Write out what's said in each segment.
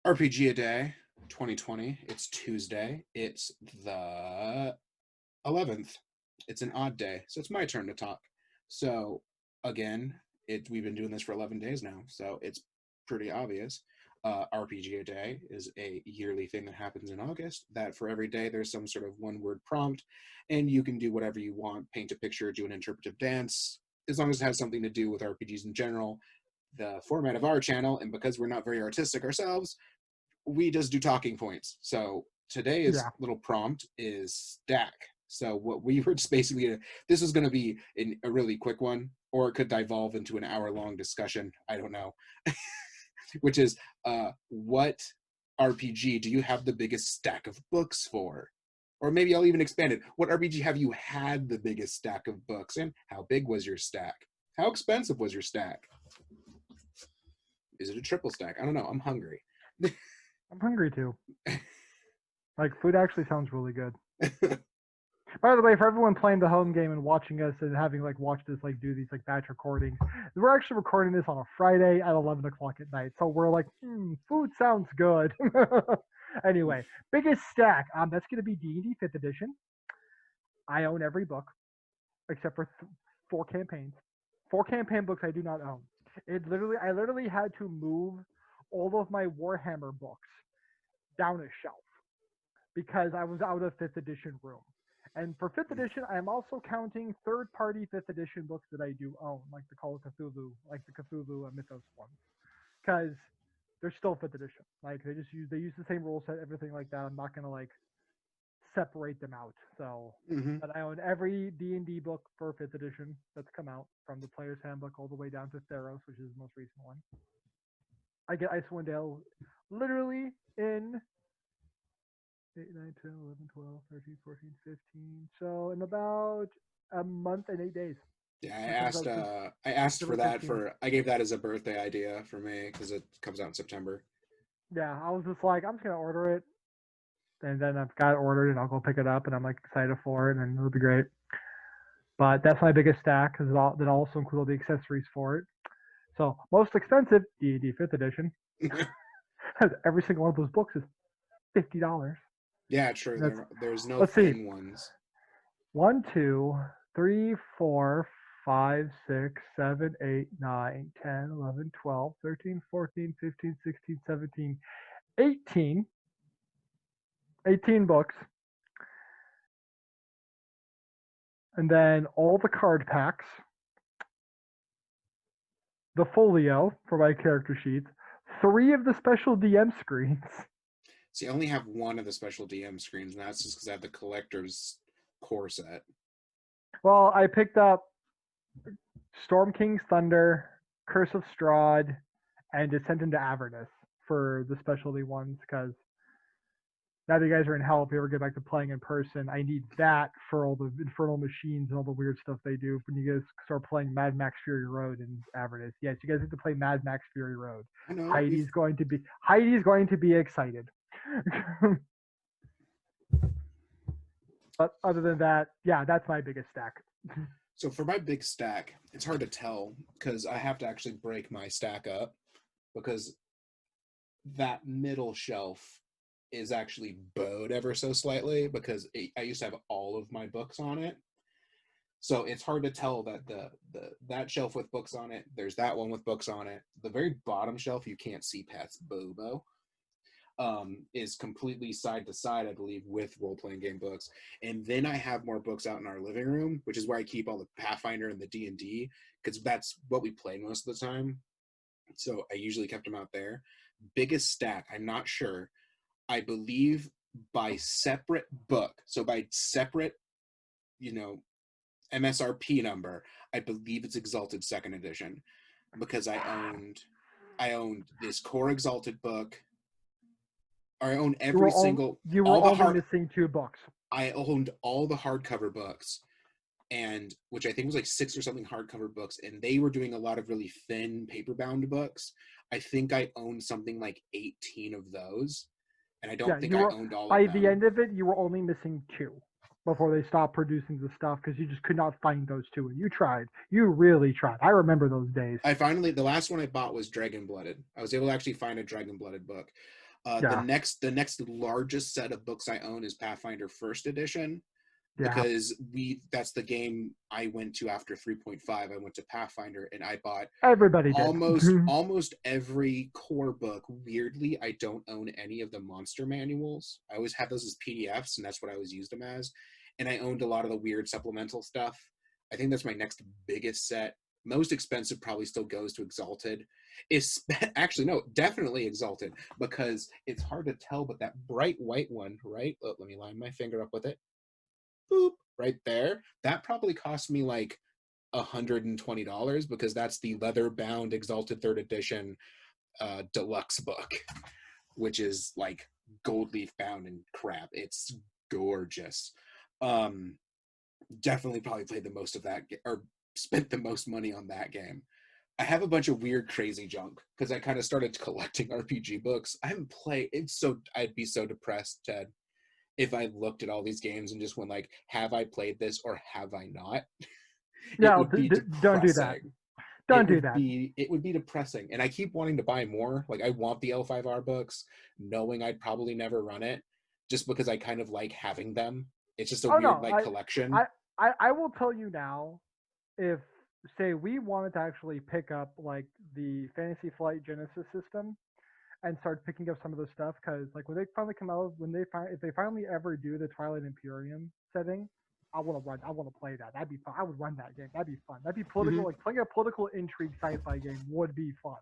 RPGaDay 2020. It's Tuesday. It's the 11th. It's an odd day, so it's my turn to talk. So, again, we've been doing this for 11 days now, so it's pretty obvious. RPGaDay is a yearly thing that happens in August, that for every day there's some sort of one-word prompt, and you can do whatever you want, paint a picture, do an interpretive dance, as long as it has something to do with RPGs in general. The format of our channel, and because we're not very artistic ourselves, we just do talking points. So today's Yeah. little prompt is stack. So what we were just basically, this is going to be a really quick one, or it could devolve into an hour-long discussion. I don't know. Which is, what RPG do you have the biggest stack of books for? Or maybe I'll even expand it. What RPG have you had the biggest stack of books, and how big was your stack? How expensive was your stack? Is it a triple stack? I don't know. I'm hungry. I'm hungry too. Like, food actually sounds really good. By the way, for everyone playing the home game and watching us and having watched us do these batch recordings, we're actually recording this on a Friday at 11 o'clock at night. So we're like, food sounds good. Anyway, biggest stack. That's gonna be D&D 5th edition. I own every book except for 4 campaigns. 4 campaign books I do not own. I literally had to move all of my Warhammer books down a shelf because I was out of 5th edition room. And for 5th edition, I am also counting third-party 5th edition books that I do own, like the Call of Cthulhu, like the Cthulhu Mythos ones, because they're still 5th edition. Like they use the same rule set, everything like that. I'm not gonna separate them out. So, but I own every D&D book for 5th edition that's come out, from the Player's Handbook all the way down to Theros, which is the most recent one. I get Icewind Dale literally in 8, 9, 10, 11, 12, 13, 14, 15. So in about a month and 8 days. Yeah, I asked for December that 15th. I gave that as a birthday idea for me because it comes out in September. Yeah, I was just like, I'm just gonna order it, and then I've got it ordered, and I'll go pick it up, and I'm excited for it, and it'll be great. But that's my biggest stack because that also includes all the accessories for it. So most expensive D&D 5th edition. Every single one of those books is $50. Yeah, true. That's, There's no let's see, thin ones. 1, 2, 3, 4, 5, 6, 7, 8, 9, 10, 11, 12, 13, 14, 15, 16, 17, 18. 18 books. And then all the card packs, the folio for my character sheets, 3 of the special DM screens. See, I only have one of the special DM screens, and that's just because I have the collector's core set. Well, I picked up Storm King's Thunder, Curse of Strahd, and Descent into Avernus for the specialty ones, because now that you guys are in hell, if you ever get back to playing in person, I need that for all the infernal machines and all the weird stuff they do when you guys start playing Mad Max Fury Road in Avernus. Yes, you guys need to play Mad Max Fury Road. I know. Heidi's going to be excited. But other than that, yeah, that's my biggest stack. So for my big stack, it's hard to tell because I have to actually break my stack up, because that middle shelf is actually bowed ever so slightly because I used to have all of my books on it. So it's hard to tell that that shelf with books on it, there's that one with books on it. The very bottom shelf you can't see past Bobo. Is completely side to side, I believe, with role-playing game books. And then I have more books out in our living room, which is where I keep all the Pathfinder and the D&D, because that's what we play most of the time. So I usually kept them out there. Biggest stack, I'm not sure. I believe by separate book, so by separate, MSRP number, I believe it's Exalted 2nd edition, because I owned this core Exalted book. I own every single. You were only missing 2 books. I owned all the hardcover books, and which I think was 6 or something hardcover books, and they were doing a lot of really thin paper-bound books. I think I owned something like 18 of those, and I don't think I owned all of them. By the end of it, you were only missing 2 before they stopped producing the stuff because you just could not find those 2. And you tried. You really tried. I remember those days. The last one I bought was Dragon Blooded. I was able to actually find a Dragon Blooded book. The Yeah. next largest set of books I own is Pathfinder First Edition, Yeah. because that's the game I went to after 3.5. I went to Pathfinder and I bought Everybody did. almost every core book. Weirdly, I don't own any of the monster manuals. I always have those as PDFs, and that's what I always used them as. And I owned a lot of the weird supplemental stuff. I think that's my next biggest set. Most expensive probably still goes to Exalted. Actually, no, definitely Exalted, because it's hard to tell, but that bright white one, right? Let me line my finger up with it. Boop, right there. That probably cost me like $120, because that's the leather bound Exalted Third Edition deluxe book, which is like gold leaf bound and crap. It's gorgeous. Definitely probably played the most of that, or spent the most money on that game. I have a bunch of weird, crazy junk because I kind of started collecting RPG books. I haven't played. I'd be so depressed, Ted, if I looked at all these games and just went like, have I played this or have I not? It Yeah, would be don't do that. depressing. Don't do that. It would be depressing. And I keep wanting to buy more. Like, I want the L5R books, knowing I'd probably never run it, just because I kind of like having them. It's just a Oh weird no, like collection. I will tell you now, if say we wanted to actually pick up like the Fantasy Flight Genesis system and start picking up some of the stuff, because like when they finally come out, if they finally ever do the Twilight Imperium setting, I want to play that. That'd be fun. I would run that game. That'd be fun. That'd be political. Mhm. Like playing a political intrigue sci-fi game would be fun.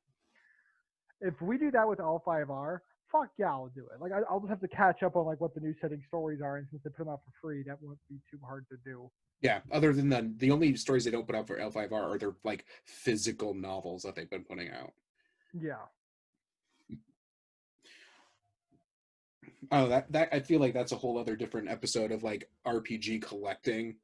If we do that with L5R, fuck yeah, I'll do it. Like I'll just have to catch up on like what the new setting stories are, and since they put them out for free, that won't be too hard to do. Yeah, other than the only stories they don't put out for L5R are their like physical novels that they've been putting out. Yeah. Oh, that I feel like that's a whole other different episode of like RPG collecting.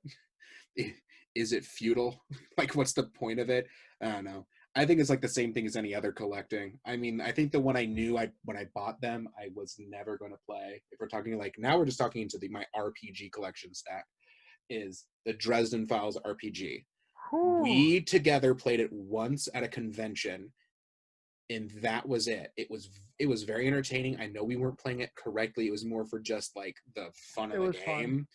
Is it futile? Like, what's the point of it? I don't know. I think it's like the same thing as any other collecting. I mean, I think the one I knew when I bought them, I was never going to play. If we're talking like now, we're just talking into my RPG collection stack, is the Dresden Files RPG. Whew. We together played it once at a convention, and that was it. It was very entertaining. I know we weren't playing it correctly. It was more for just like the fun It of the was fun. game,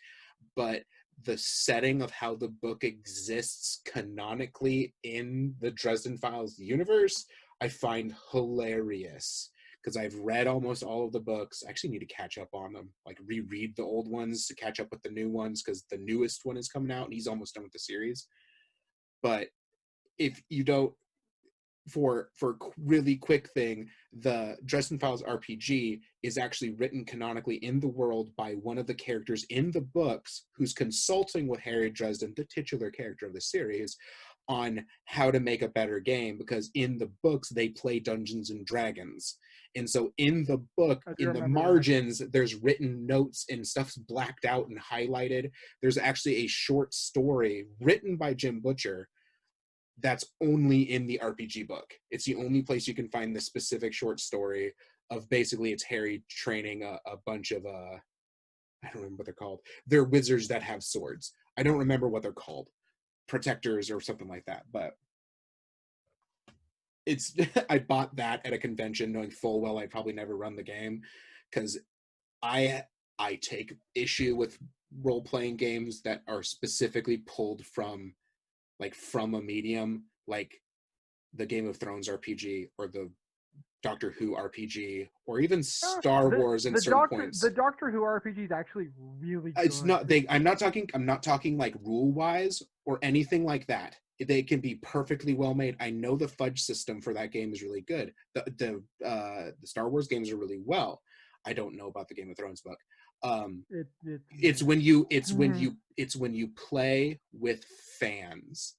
but the setting of how the book exists canonically in the Dresden Files universe, I find hilarious, because I've read almost all of the books. I actually need to catch up on them, like reread the old ones to catch up with the new ones, because the newest one is coming out and he's almost done with the series. But if you don't, for really quick thing, the Dresden Files RPG is actually written canonically in the world by one of the characters in the books, who's consulting with Harry Dresden, the titular character of the series, on how to make a better game, because in the books they play Dungeons and Dragons. And so in the book, I do in the remember that. margins, there's written notes and stuff's blacked out and highlighted. There's actually a short story written by Jim Butcher that's only in the RPG book. It's the only place you can find this specific short story of, basically it's Harry training a bunch of I don't remember what they're called. They're wizards that have swords. I don't remember what they're called. Protectors or something like that. But it's I bought that at a convention knowing full well I'd probably never run the game, because I I take issue with role-playing games that are specifically pulled from a medium, like the Game of Thrones RPG or the Doctor Who RPG or even Star Wars in certain The points. Doctor Who RPG is actually really It's good. not they I'm not talking like rule wise or anything like that. They can be perfectly well made. I know the fudge system for that game is really good. The Star Wars games are really well. I don't know about the Game of Thrones book. It's It's meh. when you play with fans.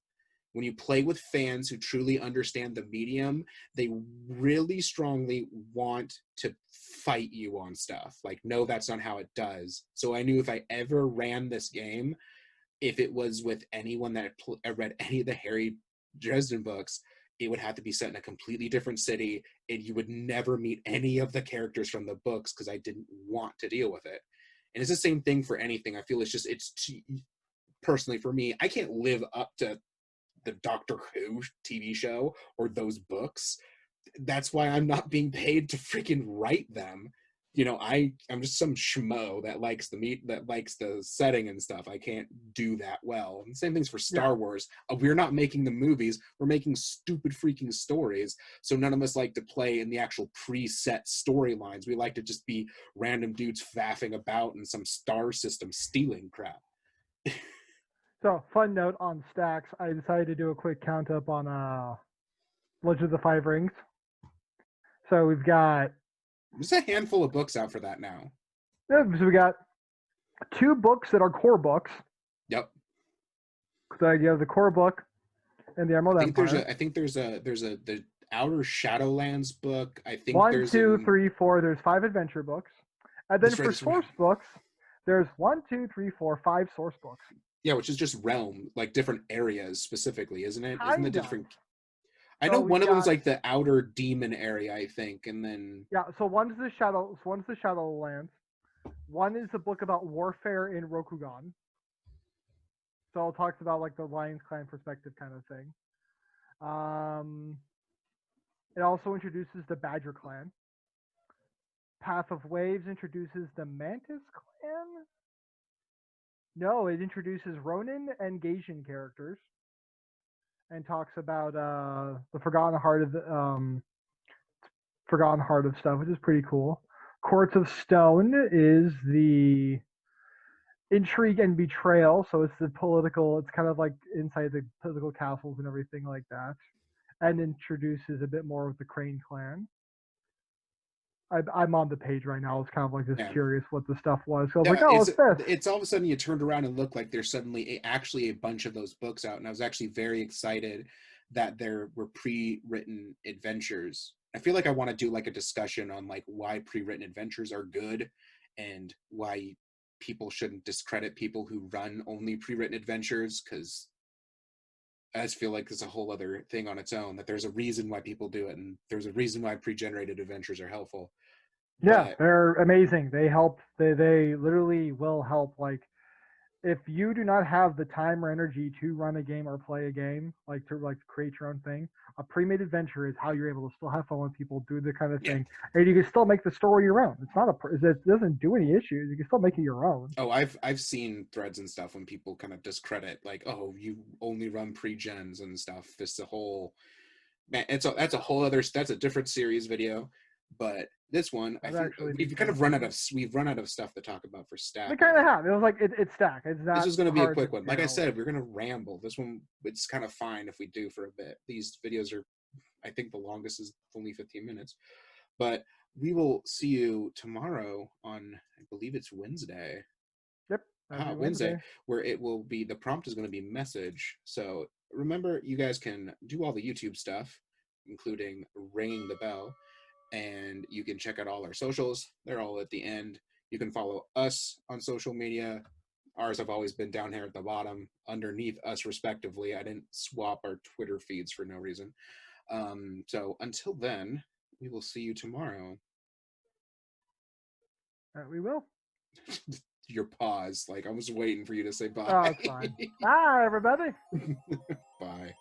When you play with fans who truly understand the medium, they really strongly want to fight you on stuff. Like, no, that's not how it does. So I knew if I ever ran this game, if it was with anyone that read any of the Harry Dresden books, it would have to be set in a completely different city, and you would never meet any of the characters from the books, because I didn't want to deal with it. And it's the same thing for anything. I feel personally for me, I can't live up to the Doctor Who TV show or those books. that's why I'm not being paid to freaking write them. I'm just some schmo that likes the meat, that likes the setting and stuff. I can't do that well. And same things for Yeah. Star Wars. We're not making the movies. We're making stupid freaking stories. So none of us like to play in the actual preset storylines. We like to just be random dudes faffing about in some star system stealing crap. So, fun note on stacks. I decided to do a quick count up on Legend of the Five Rings. So we've got There's a handful of books out for that now. so we got 2 books that are core books. Yep. So you have the core book and the Emerald Empire. I think there's the Outer Shadowlands book. I think 1, 2, 3, 4. There's 5 adventure books, and then for source books, there's 1, 2, 3, 4, 5 source books. Yeah, which is just realm, like different areas specifically, isn't it? Isn't it different? I So know one of them's like the outer demon area, I think, and then yeah. So one's the Shadowlands. One is a book about warfare in Rokugan. So it talks about like the Lions Clan perspective kind of thing. It also introduces the Badger Clan. Path of Waves introduces the Mantis Clan. No, it introduces Ronin and Gaijin characters, and talks about the Forgotten Heart of stuff, which is pretty cool. Courts of Stone is the intrigue and betrayal, so it's the political. It's kind of like inside the political castles and everything like that, and introduces a bit more of the Crane clan. I'm on the page right now. I was kind of like just curious what the stuff was. So I was like, oh, what's this? It's all of a sudden you turned around and looked like there's suddenly actually a bunch of those books out, and I was actually very excited that there were pre-written adventures. I feel like I want to do like a discussion on like why pre-written adventures are good and why people shouldn't discredit people who run only pre-written adventures, because I just feel like it's a whole other thing on its own, that there's a reason why people do it, and there's a reason why pre-generated adventures are helpful. Yeah, they're amazing. They help. They literally will help. Like, if you do not have the time or energy to run a game or play a game, like to like create your own thing, a pre-made adventure is how you're able to still have fun with people, do the kind of thing, and you can still make the story your own. It's not it doesn't do any issues. You can still make it your own. Oh, I've seen threads and stuff when people kind of discredit, like, oh, you only run pre-gens and stuff. It's a whole man. That's a whole other. That's a different series video. But this one, I think we've run out of stuff to talk about for stack. We kind of have. It was like it's stack. It's not. This is going to be a quick one. Like I said, we're going to ramble. This one, it's kind of fine if we do for a bit. These videos are, I think the longest is only 15 minutes. But we will see you tomorrow on, I believe it's Wednesday. Yep. Wednesday, where it will be, the prompt is going to be message. So remember, you guys can do all the YouTube stuff, including ringing the bell. And you can check out all our socials. They're all at the end. You can follow us on social media. Ours have always been down here at the bottom, underneath us respectively. I didn't swap our Twitter feeds for no reason. So until then, we will see you tomorrow. We will. Your pause. Like, I was waiting for you to say bye. Oh, it's fine. Bye, everybody. Bye.